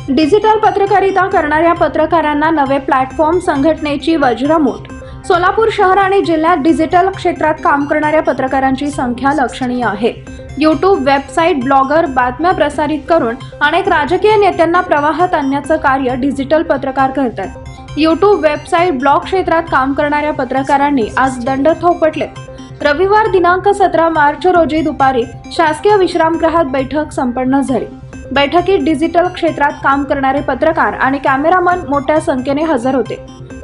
Digital पत्रकारिता करणाऱ्या पत्रकारांना नवे प्लॅटफॉर्म संघटनेची वज्रमूठ। सोलापूर शहर आणि जिल्ह्यात डिजिटल क्षेत्रात काम करणाऱ्या पत्रकारांची संख्या लक्षणीय आहे। यूट्यूब, वेबसाईट, ब्लॉगर, बातम्या प्रसारित करून अनेक राजकीय नेत्यांना प्रवाहात आणण्याचं कार्य डिजिटल पत्रकार करतात। यूट्यूब, वेबसाईट, ब्लॉग क्षेत्रात काम करणाऱ्या पत्रकारांनी आज दंड थोपटले। रविवार दिनांक 17 मार्च रोजी दुपारी शासकीय विश्रामगृहात बैठक संपन्न झाली। बैठकीत डिजिटल क्षेत्रात काम करणारे पत्रकार आणि कॅमेरामन मोठ्या संख्येने हजर होते।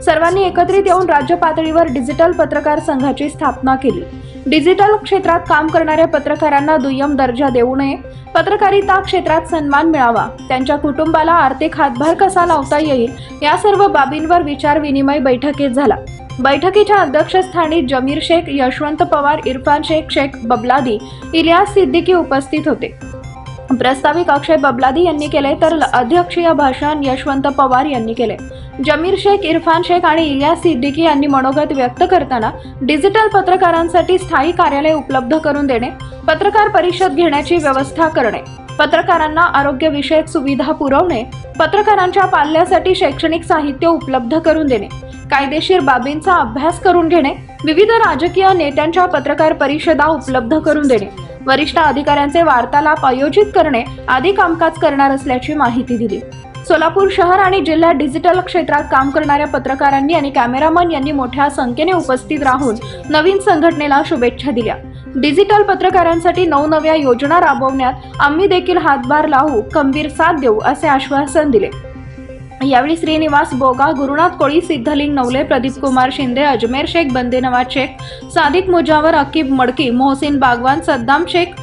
सर्वांनी एकत्रित येऊन राज्य पातळीवर डिजिटल पत्रकार संघाची स्थापना केली। डिजिटल क्षेत्रात काम करणाऱ्या पत्रकारांना दुय्यम दर्जा देऊ नये, पत्रकारिता क्षेत्रात सन्मान मिळावा, त्यांच्या कुटुंबाला आर्थिक हातभार कसा लावता येईल या सर्व बाबींवर विचार विनिमय बैठकीत झाला। बैठकीच्या अध्यक्षस्थानी जमीर शेख, यशवंत पवार, इरफान शेख, शेख बबलादी, इलियास सिद्दीकी उपस्थित होते। प्रस्ताविक अक्षय बबलादी यांनी केले तर अध्यक्षीय भाषण यशवंत पवार यांनी केले। जमीर शेख, इरफान शेख आणि इलियास सिद्दीकी यांनी मनोगत व्यक्त करताना डिजिटल पत्रकारांसाठी स्थायी कार्यालय उपलब्ध करून देणे, पत्रकार परिषद घेण्याची व्यवस्था करणे, पत्रकारांना आरोग्यविषयक सुविधा पुरवणे, पत्रकारांच्या पाल्यासाठी शैक्षणिक साहित्य उपलब्ध करून देणे, कायदेशीर बाबींचा अभ्यास करून घेणे, विविध राजकीय नेत्यांच्या पत्रकार परिषदा उपलब्ध करून देणे, वरिष्ठ अधिकाऱ्यांचे वार्तालाप आयोजित करणे आदी कामकाज करणार असल्याची माहिती दिली। सोलापूर शहर आणि जिल्ह्यात डिजिटल क्षेत्रात काम करणाऱ्या पत्रकारांनी आणि कॅमेरामन यांनी मोठ्या संख्येने उपस्थित राहून नवीन संघटनेला शुभेच्छा दिल्या। डिजिटल पत्रकारांसाठी नवनव्या योजना राबवण्यात आम्ही देखील हातभार लावू, खंबीर साथ देऊ असे आश्वासन दिले। यावेळी श्रीनिवास बोगा, गुरुनाथ कोळी, सिद्धलिंग नवले, प्रदीप कुमार शिंदे, अजमेर शेख, बंदे नवाज शेख, सादिक मुजावर, अकीब मडकी, मोहसिन बागवान, सद्दाम शेख,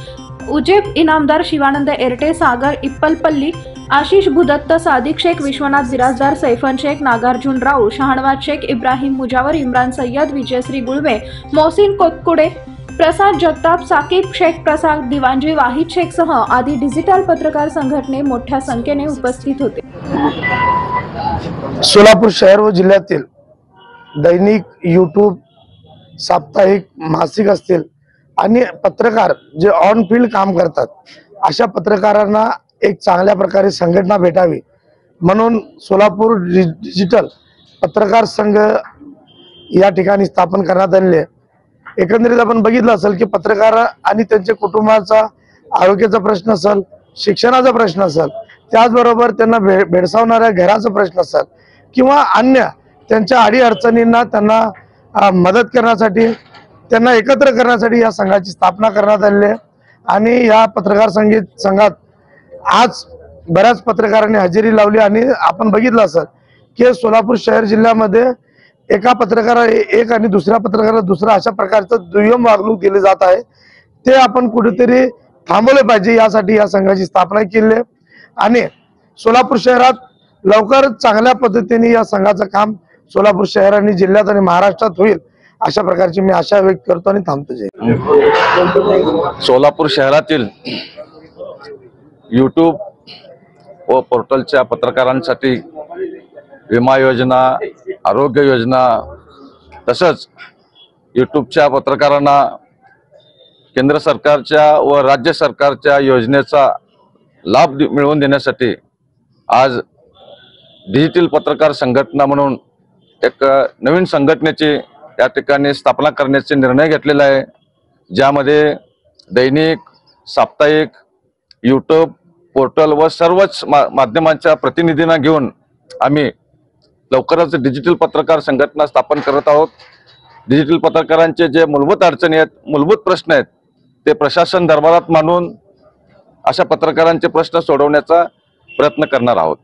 उजेब इनामदार, शिवानंद एरटे, सागर इप्पलपल्ली, आशिष भूदत्त, सादिक शेख, विश्वनाथ बिराजदार, सैफन शेख, नागार्जुन राऊ, शहानवाज शेख, इब्राहिम मुजावर, इम्रान सय्यद, विजयश्री गुळवे, मोहसिन कोतकुडे, प्रसाद जगताप, साकिब शेख प्रसाद, दिवाणजी वाहिद शेख सह आदी डिजिटल पत्रकार संघटने मोठ्या संख्येने उपस्थित होते। सोलापूर शहर व जिल्ह्यातील दैनिक, यूट्यूब, साप्ताहिक, मासिक असतील आणि पत्रकार जे ऑन फील्ड काम करतात अशा पत्रकारांना एक चांगल्या प्रकारे संघटना भेटावी म्हणून सोलापूर डिजिटल पत्रकार संघ या ठिकाणी स्थापन करण्यात आले। एकंदरीत आपण बघितलं असेल की पत्रकार आणि त्यांच्या कुटुंबाचा आरोग्याचा प्रश्न असेल, शिक्षणाचा प्रश्न असेल, त्याचबरोबर त्यांना भेडसावणाऱ्या घराचा प्रश्न असेल किंवा अन्य त्यांच्या अडीअडचणींना त्यांना मदत करण्यासाठी, त्यांना एकत्र करण्यासाठी या संघाची स्थापना करण्यात आली आहे। आणि या पत्रकार संघात आज बऱ्याच पत्रकारांनी हजेरी लावली आणि आपण बघितलं असेल की सोलापूर शहर जिल्ह्यामध्ये एका पत्रकाराला एक आणि दुसऱ्या पत्रकाराला दुसरा अशा प्रकारचं दुय्यम वागणूक दिली जात आहे। ते आपण कुठेतरी थांबवले पाहिजे, यासाठी या संघाची स्थापना केली आहे आणि सोलापूर शहरात लवकर चांगल्या पद्धतीने या संघाचं काम सोलापूर शहर आणि जिल्ह्यात आणि महाराष्ट्रात होईल अशा प्रकारची मी आशा व्यक्त करतो आणि थांबतो। जय। सोलापूर शहरातील यूट्यूब व पोर्टलच्या पत्रकारांसाठी विमा योजना, आरोग्य योजना तसंच यूट्यूबच्या पत्रकारांना केंद्र सरकारच्या व राज्य सरकारच्या योजनेचा लाभ मिळवून देण्यासाठी आज डिजिटल पत्रकार संघटना म्हणून एक नवीन संघटनेची या ठिकाणी स्थापना करण्याचे निर्णय घेतलेला आहे, ज्यामध्ये दैनिक, साप्ताहिक, यूट्यूब, पोर्टल व सर्वच माध्यमांच्या प्रतिनिधींना घेऊन आम्ही लवकरच डिजिटल पत्रकार संघटना स्थापन करत आहोत। डिजिटल पत्रकारांचे जे मूलभूत अडचणी आहेत, मूलभूत प्रश्न आहेत, ते प्रशासन दरबारात मांडून अशा पत्रकारांचे प्रश्न सोडवण्याचा प्रयत्न करणार आहोत।